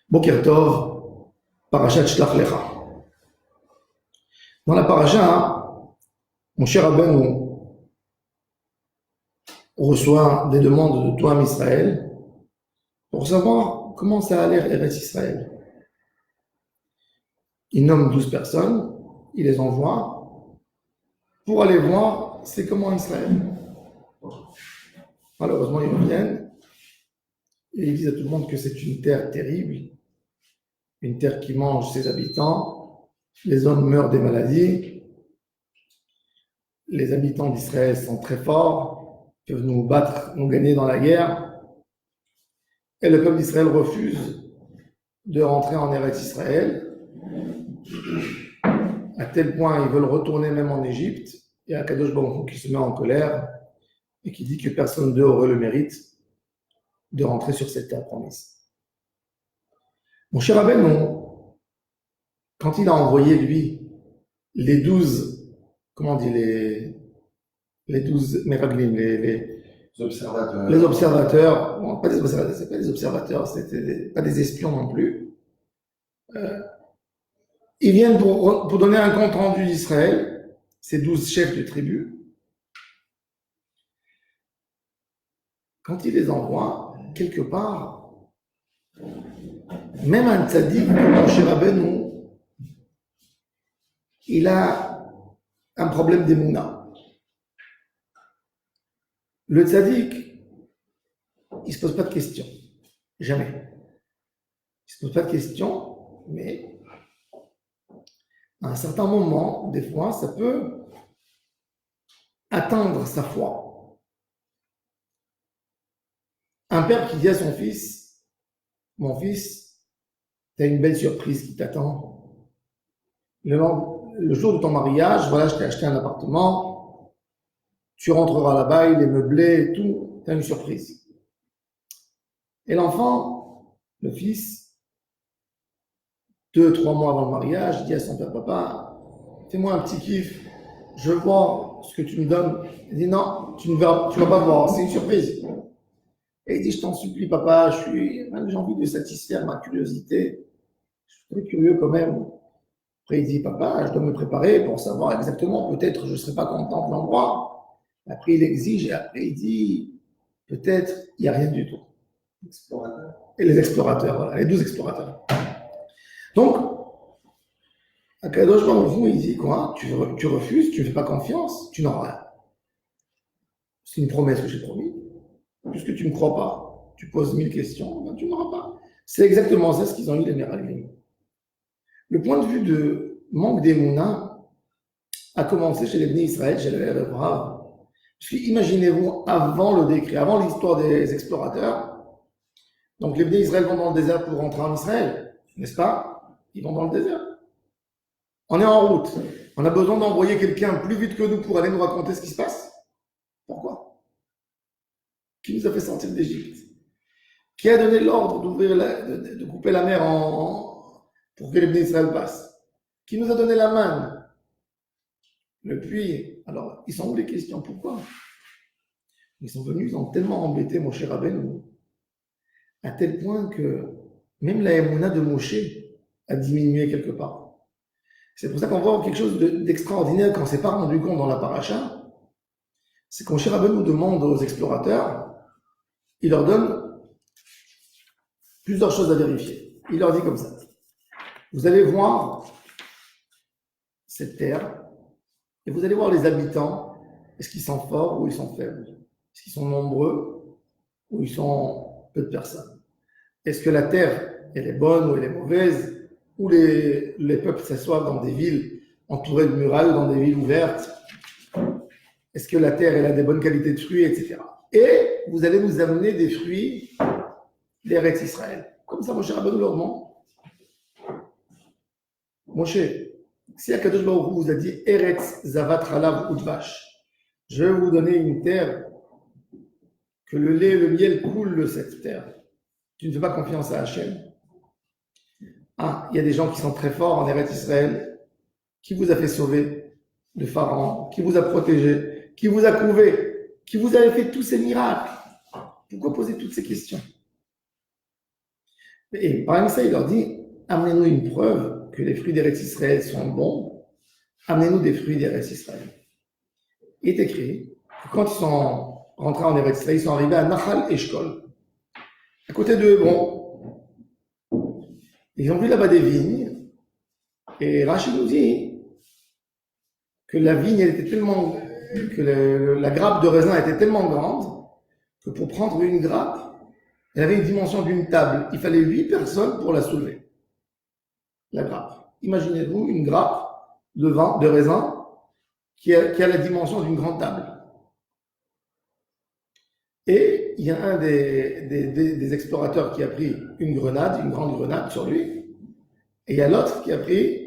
Boker Tov, Parashat Shlach Lecha. Dans la paracha, mon cher Rabbeinu reçoit des demandes de toi, Israël, pour savoir comment ça a l'air Eretz Israël. Il nomme 12 personnes, il les envoie pour aller voir c'est comment Israël. Malheureusement, ils reviennent et ils disent à tout le monde que c'est une terre terrible, une terre qui mange ses habitants, les hommes meurent des maladies, les habitants d'Israël sont très forts, peuvent nous battre, nous gagner dans la guerre, et le peuple d'Israël refuse de rentrer en Eretz Israël, à tel point ils veulent retourner même en Égypte. Il y a Kadosh Baruch Hu qui se met en colère et qui dit que personne d'eux aurait le mérite de rentrer sur cette terre promise. Mon cher Rabbeinu, quand il a envoyé lui les 12, comment on dit, les 12 Meraglim, les observateurs, bon, pas des observateurs, c'est pas des observateurs, c'était pas des espions non plus. Ils viennent pour donner un compte rendu d'Israël, ces 12 chefs de tribu. Quand il les envoie, quelque part, même un tzaddik comme Moshe Rabbeinu, il a un problème d'émouna. Le tzaddik, il ne se pose pas de questions. Jamais. Il ne se pose pas de questions, mais à un certain moment, des fois, ça peut atteindre sa foi. Un père qui dit à son fils, mon fils, tu as une belle surprise qui t'attend. Le jour de ton mariage, voilà, je t'ai acheté un appartement, tu rentreras là-bas, il est meublé et tout, tu as une surprise. Et l'enfant, le fils, 2-3 mois avant le mariage, il dit à son père, papa, fais-moi un petit kiff, je veux voir ce que tu me donnes. Il dit, non, tu vas pas voir, c'est une surprise. Et il dit, je t'en supplie, papa, j'ai envie de satisfaire ma curiosité. Je suis très curieux quand même. Après, il dit, papa, je dois me préparer pour savoir exactement, peut-être je ne serai pas content de l'endroit. Après, il exige, et après, il dit, peut-être, il n'y a rien du tout. Et les explorateurs, voilà, les 12 explorateurs. Donc, Akadosh Baruch Hu, il dit quoi? Tu refuses, tu ne fais pas confiance, tu n'auras rien. C'est une promesse que j'ai promis. Puisque tu ne me crois pas, tu poses 1000 questions, ben tu n'auras pas. C'est exactement ça ce qu'ils ont eu les Meraglim. Le point de vue de manque d'émouna a commencé chez les Bnei Israël, chez les Hébreux. Imaginez-vous, avant le décret, avant l'histoire des explorateurs, donc les Bnei Israël vont dans le désert pour rentrer en Israël, n'est-ce pas? Ils vont dans le désert. On est en route. On a besoin d'envoyer quelqu'un plus vite que nous pour aller nous raconter ce qui se passe. Pourquoi? Qui nous a fait sortir d'Égypte? Qui a donné l'ordre de couper la mer pour que les Bnei Israël passent? Qui nous a donné la manne? Le puits. Alors, ils sont où les questions? Pourquoi? Ils sont venus, ils ont tellement embêté Moshe Rabbeinu, à tel point que même la émouna de Moshe a diminué quelque part. C'est pour ça qu'on voit quelque chose d'extraordinaire quand on ne s'est pas rendu compte dans la paracha. C'est quand Moshe Rabbeinu demande aux explorateurs, il leur donne plusieurs choses à vérifier. Il leur dit comme ça. Vous allez voir cette terre et vous allez voir les habitants. Est-ce qu'ils sont forts ou ils sont faibles? Est-ce qu'ils sont nombreux ou ils sont peu de personnes? Est-ce que la terre, elle est bonne ou elle est mauvaise? Ou les peuples s'assoient dans des villes entourées de murailles ou dans des villes ouvertes? Est-ce que la terre, elle a des bonnes qualités de fruits, etc. Et vous allez nous amener des fruits d'Eretz Israël. Comme ça, Moshe Rabbeinu leur demande. Moshe, si Akadosh Baruch Hu vous a dit Eretz Zavat Halav Udvash, je vais vous donner une terre que le lait et le miel coulent de cette terre. Tu ne fais pas confiance à Hachem. Ah, il y a des gens qui sont très forts en Eretz Israël. Qui vous a fait sauver de Pharaon? Qui vous a protégé? Qui vous a couvé? Qui vous a fait tous ces miracles? Pourquoi poser toutes ces questions? Et parmi ça, il leur dit, amenez-nous une preuve que les fruits d'Eretz Israël sont bons, amenez-nous des fruits d'Eretz Israël. Il est écrit que quand ils sont rentrés en Eretz Israël, ils sont arrivés à Nachal Eshkol. À côté d'eux, bon, ils ont vu là-bas des vignes, et Rachid nous dit que la vigne elle était tellement, que la grappe de raisin était tellement grande que pour prendre une grappe, elle avait une dimension d'une table. Il fallait 8 personnes pour la soulever, la grappe. Imaginez-vous une grappe de vin, de raisin, qui a la dimension d'une grande table. Et il y a un des explorateurs qui a pris une grande grenade sur lui, et il y a l'autre qui a pris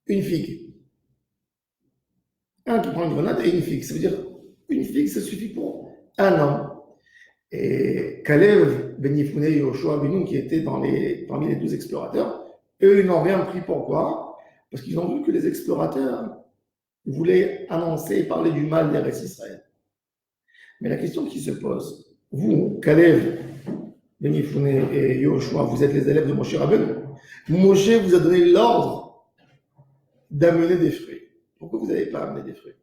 une figue. Un qui prend une grenade et une figue. Ça veut dire, une figue, ça suffit pour un homme. Et Kalev, Ben Yefune et Yoshua Benoun, qui étaient parmi les 12 explorateurs, eux, ils n'ont rien pris. Pourquoi? Parce qu'ils ont vu que les explorateurs voulaient annoncer et parler du mal d'Eretz Israël. Mais la question qui se pose, vous, Kalev, Ben Yefune et Yoshua, vous êtes les élèves de Moshe Rabbeinu. Moshe vous a donné l'ordre d'amener des fruits. Pourquoi vous n'avez pas amené des fruits?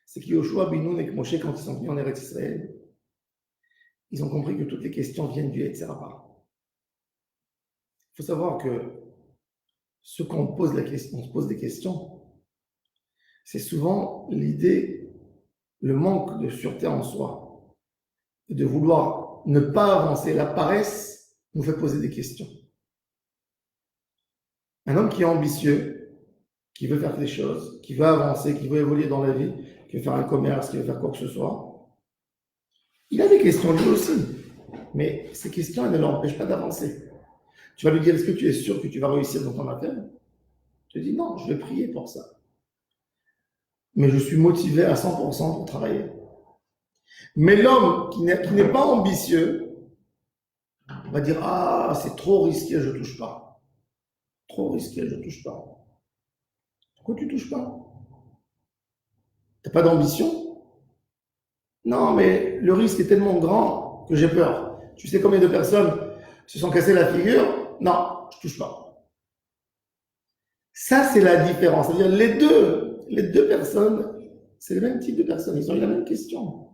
C'est que Yoshua, Binoun et Moshe, quand ils sont venus en Eretz Israël, ils ont compris que toutes les questions viennent du Yetzer Hara. Il faut savoir que ce qu'on pose on se pose des questions, c'est souvent l'idée, le manque de sûreté en soi, de vouloir ne pas avancer. La paresse nous fait poser des questions. Un homme qui est ambitieux, qui veut faire des choses, qui veut avancer, qui veut évoluer dans la vie, qui veut faire un commerce, qui veut faire quoi que ce soit, il a des questions lui aussi. Mais ces questions, elles ne l'empêchent pas d'avancer. Tu vas lui dire, est-ce que tu es sûr que tu vas réussir dans ton affaire? Tu dis, non, je vais prier pour ça. Mais je suis motivé à 100% pour travailler. Mais l'homme qui n'est pas ambitieux va dire, ah, c'est trop risqué, je ne touche pas. Trop risqué, je ne touche pas. Pourquoi tu ne touches pas? Tu n'as pas d'ambition? Non, mais le risque est tellement grand que j'ai peur. Tu sais combien de personnes se sont cassées la figure? Non, je ne touche pas. Ça, c'est la différence. C'est-à-dire les deux personnes, c'est le même type de personnes. Ils ont eu la même question.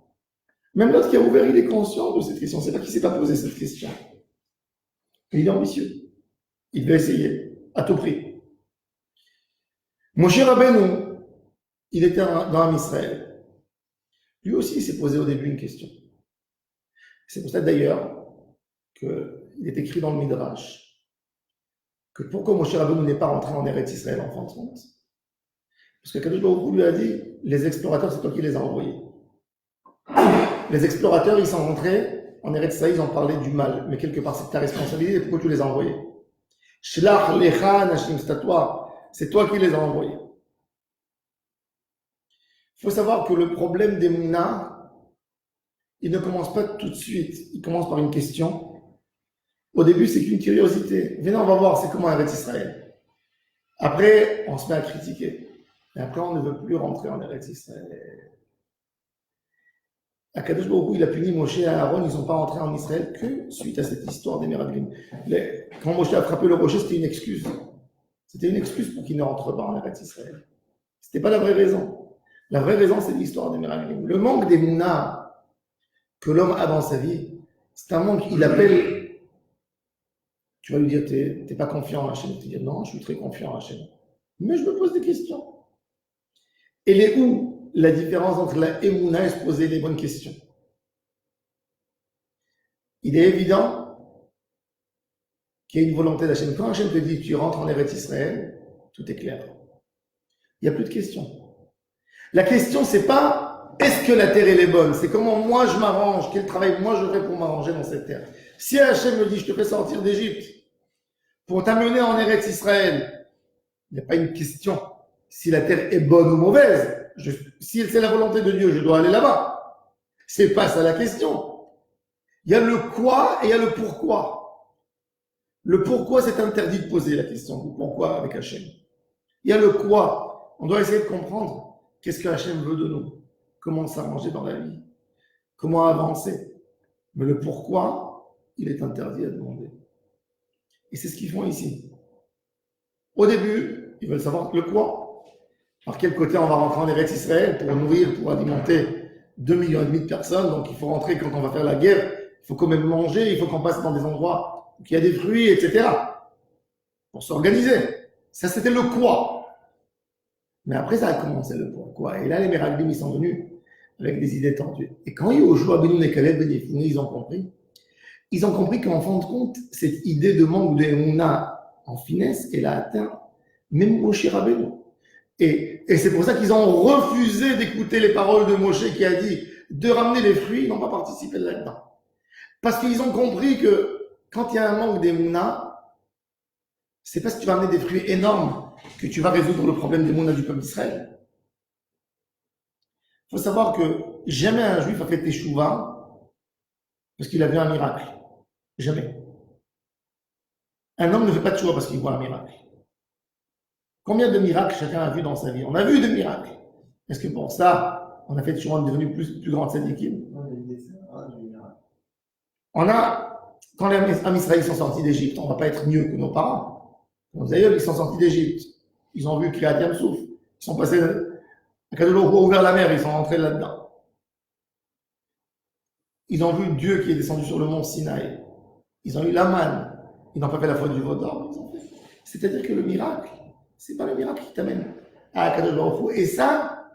Même l'autre qui a ouvert, il est conscient de cette question. C'est pas qu'il ne s'est pas posé cette question. Mais il est ambitieux. Il veut essayer, à tout prix. Moshe Rabbeinu, il était dans Israël. Lui aussi, il s'est posé au début une question. C'est pour ça d'ailleurs qu'il est écrit dans le Midrash que pourquoi Moshe Rabbeinu n'est pas rentré en Eretz Israël en fin de compte. Parce que Kadosh Baruch Hu lui a dit, les explorateurs, c'est toi qui les as envoyés. Les explorateurs, ils sont rentrés en Eretz Israël, ils ont parlé du mal. Mais quelque part, c'est ta responsabilité, pourquoi tu les as envoyés? Shlach lecha nashim, c'est toi qui les as envoyés. Il faut savoir que le problème des Mouna, il ne commence pas tout de suite. Il commence par une question. Au début, c'est qu'une curiosité. Venez, on va voir, c'est comment Eretz Israël. Après, on se met à critiquer. Et après, on ne veut plus rentrer en Eretz Israël. Akadosh Baruch Hu, il a puni Moshe et Aaron, ils ne sont pas rentrés en Israël que suite à cette histoire des Meraglim. Quand Moshe a frappé le rocher, c'était une excuse. C'était une excuse pour qu'ils ne rentrent pas en Eretz Israël. Ce n'était pas la vraie raison. La vraie raison, c'est l'histoire des Meraglim. Le manque des Mouna que l'homme a dans sa vie, c'est un manque qu'il appelle. Tu vas lui dire, t'es pas confiant en Hachem. Tu vas dire, non, je suis très confiant en Hachem. Mais je me pose des questions. Et elle est où la différence entre la Emouna et se poser les bonnes questions? Il est évident qu'il y a une volonté d'Hachem. Quand Hachem te dit, tu rentres en Eretz Israël, tout est clair. Il n'y a plus de questions. La question, c'est pas, est-ce que la terre, elle est bonne? C'est comment moi je m'arrange, quel travail moi je fais pour m'arranger dans cette terre. Si Hachem me dit, je te fais sortir d'Égypte pour t'amener en Eretz Israël, il n'y a pas une question si la terre est bonne ou mauvaise. Si c'est la volonté de Dieu, je dois aller là-bas. C'est pas ça la question. Il y a le quoi et il y a le pourquoi. Le pourquoi, c'est interdit de poser la question du pourquoi avec Hachem. Il y a le quoi. On doit essayer de comprendre qu'est-ce que Hachem veut de nous. Comment s'arranger dans la vie. Comment avancer. Mais le pourquoi, il est interdit à demander. Et c'est ce qu'ils font ici. Au début, ils veulent savoir le quoi. Par quel côté on va rentrer en Eretz Israël pour nourrir, pour alimenter 2,5 millions de personnes. Donc il faut rentrer quand on va faire la guerre. Il faut quand même manger, il faut qu'on passe dans des endroits où il y a des fruits, etc. Pour s'organiser. Ça, c'était le quoi. Mais après, ça a commencé le pourquoi. Et là, les Meraglim, ils sont venus avec des idées tendues. Et quand Yoshua, Benoun et Caleb, Ben Yefoune, ils ont compris qu'en fin de compte, cette idée de manque de Emouna en finesse, elle a atteint même Moshe Rabbeinu. Et c'est pour ça qu'ils ont refusé d'écouter les paroles de Moshe qui a dit de ramener les fruits, ils n'ont pas participé là-dedans. Parce qu'ils ont compris que quand il y a un manque d'Emouna, c'est parce que tu vas amener des fruits énormes que tu vas résoudre le problème d'Emouna du peuple d'Israël. Il faut savoir que jamais un juif a fait teshuva parce qu'il a vu un miracle. Jamais. Un homme ne fait pas teshuva parce qu'il voit un miracle. Combien de miracles chacun a vu dans sa vie? On a vu des miracles. Est-ce que pour ça, on a fait teshuva, on est devenu plus grand tzadikim? On a, quand les Am Israël sont sortis d'Égypte, on ne va pas être mieux que nos parents. Nos aïeux, ils sont sortis d'Égypte. Ils ont vu Kriyat Yam-Souf. Ils sont passés, Akadosh Baruch Hu a ouvert la mer, ils sont rentrés là-dedans. Ils ont vu Dieu qui est descendu sur le mont Sinaï. Ils ont eu la manne. Ils n'ont pas fait la faute du veau d'or. C'est-à-dire que le miracle, c'est pas le miracle qui t'amène à Akadosh Baruch Hu. Et ça,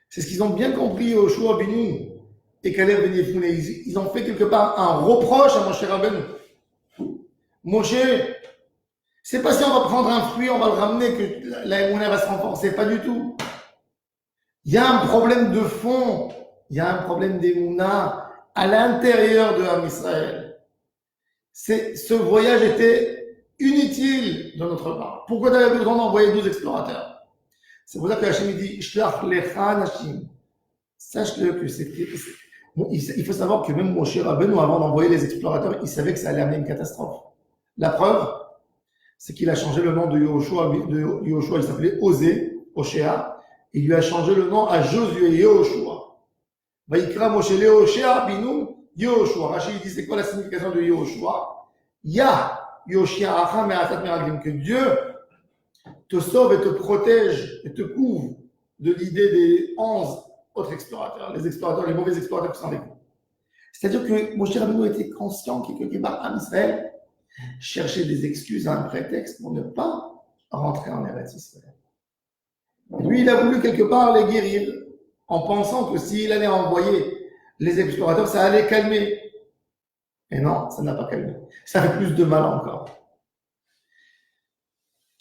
c'est ce qu'ils ont bien compris Yoshua Benoun et Caleb Ben Yefoune. Ils ont fait quelque part un reproche à Moshe Rabbeinu. Moshe, c'est pas si on va prendre un fruit, on va le ramener que la Emouna va se renforcer. Pas du tout. Il y a un problème de fond. Il y a un problème d'Emouna à l'intérieur de Am Israël. Ce voyage était inutile de notre part. Pourquoi tu avais besoin d'envoyer 12 explorateurs? C'est pour ça que Hachem dit Shlach lecha nashim. Sache-le que c'était. Bon, il faut savoir que même Moshe Rabbeinu, avant d'envoyer les explorateurs, il savait que ça allait amener une catastrophe. La preuve, c'est qu'il a changé le nom de Yoshua. Il s'appelait Osée, Oshéa. Il lui a changé le nom à Josué, Yoshua. Vaïkra Moshe Leoshea Binoum Yoshua. Rachid dit c'est quoi la signification de Yoshua? Ya Yoshia Acham Me'atat Meraglim, que Dieu te sauve et te protège et te couvre de l'idée des 11 autres explorateurs, les explorateurs, les mauvais explorateurs qui sont avec nous. C'est-à-dire que Moshe Rabbeinu était conscient qu'il quelque part en Israël cherchait des excuses, un prétexte pour ne pas rentrer en Eretz Israël. Lui, il a voulu quelque part les guérir en pensant que s'il allait envoyer les explorateurs, ça allait calmer. Et non, ça n'a pas calmé. Ça fait plus de mal encore.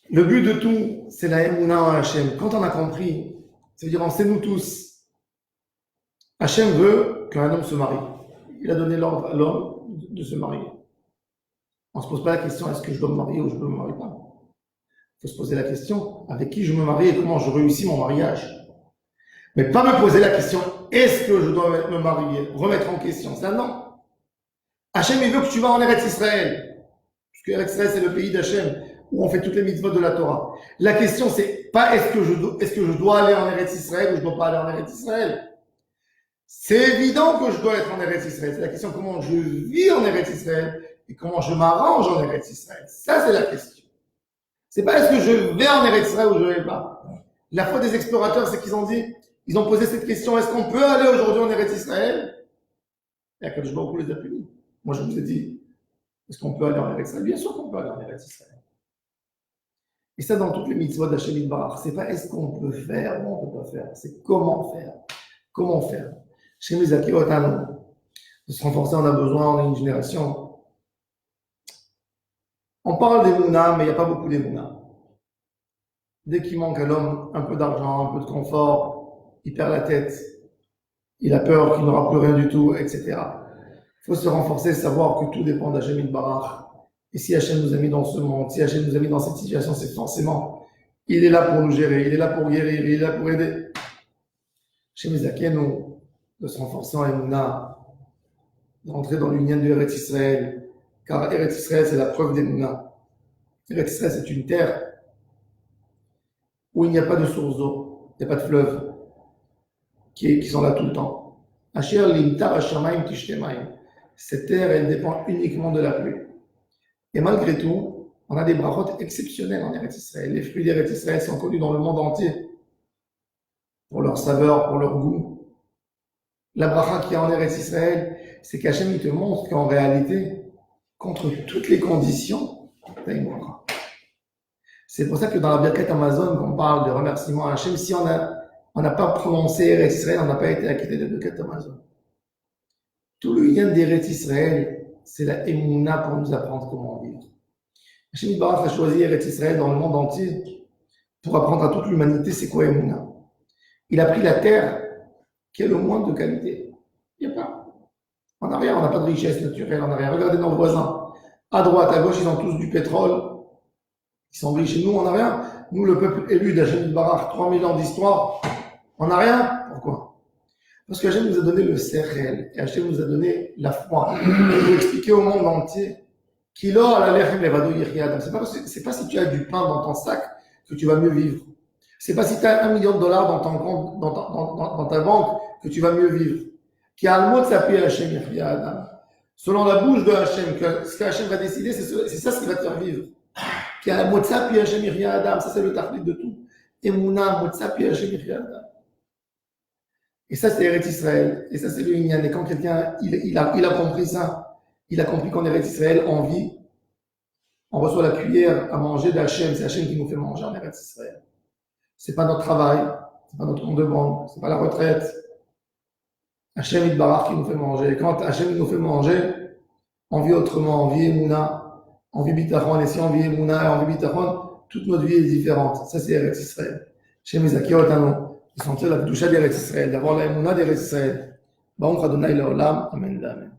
Le but de tout, c'est la Emouna en Hachem. Quand on a compris, c'est-à-dire on sait nous tous, Hachem veut qu'un homme se marie. Il a donné l'ordre à l'homme de se marier. On ne se pose pas la question, est-ce que je dois me marier ou je ne me marie pas? Il faut se poser la question, avec qui je me marie et comment je réussis mon mariage. Mais pas me poser la question, est-ce que je dois me marier? Remettre en question, ça non. Hachem, il veut que tu vas en Eretz Israël. Parce que Eretz Israël, c'est le pays d'Hachem, où on fait toutes les mitzvot de la Torah. La question, c'est pas est-ce que je dois aller en Eretz Israël ou je ne dois pas aller en Eretz Israël. C'est évident que je dois être en Eretz Israël. C'est la question comment je vis en Eretz Israël et comment je m'arrange en Eretz Israël. Ça, c'est la question. C'est pas est-ce que je vais en Eretz Israël ou je ne vais pas. La faute des explorateurs, c'est qu'ils ont dit, ils ont posé cette question, est-ce qu'on peut aller aujourd'hui en Eretz Israël? Et à Kadosh Baruch Hu les a punis. Moi, je vous ai dit, est-ce qu'on peut aller en Eretz Israël? Bien sûr qu'on peut aller en Eretz Israël. Et ça, dans toutes les mitzvot d'Hachem Yitbarach, c'est pas est-ce qu'on peut faire ou on ne peut pas faire, c'est comment faire. Comment faire? Chez les Akiotan, de se renforcer, on a besoin, on est une génération. On parle des Mouna, mais il n'y a pas beaucoup des Mouna. Dès qu'il manque à l'homme un peu d'argent, un peu de confort, il perd la tête, il a peur qu'il n'aura plus rien du tout, etc. Il faut se renforcer, savoir que tout dépend d'Hachem Yitbarach. Et si Hachem nous a mis dans ce monde, si Hachem nous a mis dans cette situation, c'est forcément, il est là pour nous gérer, il est là pour guérir, il est là pour aider. Chez Mizakenu, de se renforcer en Emouna, d'entrer dans l'union de Eretz Israël, car Eretz Israël, c'est la preuve d'Emouna. Eretz Israël, c'est une terre où il n'y a pas de source d'eau, il n'y a pas de fleuve qui sont là tout le temps. Asher limtar asher maim tishtemaim. Cette terre, elle dépend uniquement de la pluie. Et malgré tout, on a des brachot exceptionnelles en Eretz Israël. Les fruits d'Eretz Israël sont connus dans le monde entier pour leur saveur, pour leur goût. La bracha qu'il y a en Eretz Israël, c'est qu'Hachem il te montre qu'en réalité, contre toutes les conditions, tu as une bracha. C'est pour ça que dans la Birkat Amazon, quand on parle de remerciement à Hachem, si on n'a pas prononcé Eretz Israël, on n'a pas été acquitté de la Birkat Amazon. Tout le lien d'Eretz Israël, c'est la Emouna pour nous apprendre comment vivre. Hachem Yitbarach a choisi Eretz Israël dans le monde entier pour apprendre à toute l'humanité c'est quoi Emouna. Il a pris la terre qui est le moins de qualité. Il n'y a pas. On n'a rien, on n'a pas de richesse naturelle, on n'a rien. Regardez nos voisins. À droite, à gauche, ils ont tous du pétrole. Ils sont riches et nous, on n'a rien. Nous, le peuple élu d'Hachem Yitbarach, 3000 ans d'histoire, on n'a rien. Pourquoi? Parce que Hachem nous a donné le sechel et Hachem nous a donné la foi. Il faut expliquer au monde entier qu'il a la lechem levado yiriyadam. C'est pas si tu as du pain dans ton sac que tu vas mieux vivre. C'est pas si tu as $1 million dans ton compte, dans ta banque que tu vas mieux vivre. Qui a le mot de s'appuyer Hachem yiriyadam. Selon la bouche de Hachem, que ce que Hachem va décider, c'est ça ce qui va te faire vivre. Qui a le mot de s'appuyer Hachem yiriyadam. Ça c'est le tachlit de tout. Emouna, mot de s'appuyer Hachem yiriyadam. Et ça, c'est Eretz Israël. Et ça, c'est le Inyan. Et quand quelqu'un, il a compris ça, il a compris qu'en Eretz Israël, on vit, on reçoit la cuillère à manger d'Hachem. C'est Hachem qui nous fait manger en Eretz Israël. C'est pas notre travail, c'est pas notre compte de banque, c'est pas la retraite. Hachem Yitbarach qui nous fait manger. Et quand Hachem nous fait manger, on vit autrement, on vit Emouna, on vit Bitachon. Et si on vit Emouna et on vit Bitachon, toute notre vie est différente. Ça, c'est Eretz Israël. Hachem Yizaki Otano. De sentir la douche d'Eretz Israël, d'avoir la Emouna d'Eretz Israël. Baruch Adonai Leolam. Amen. Amen.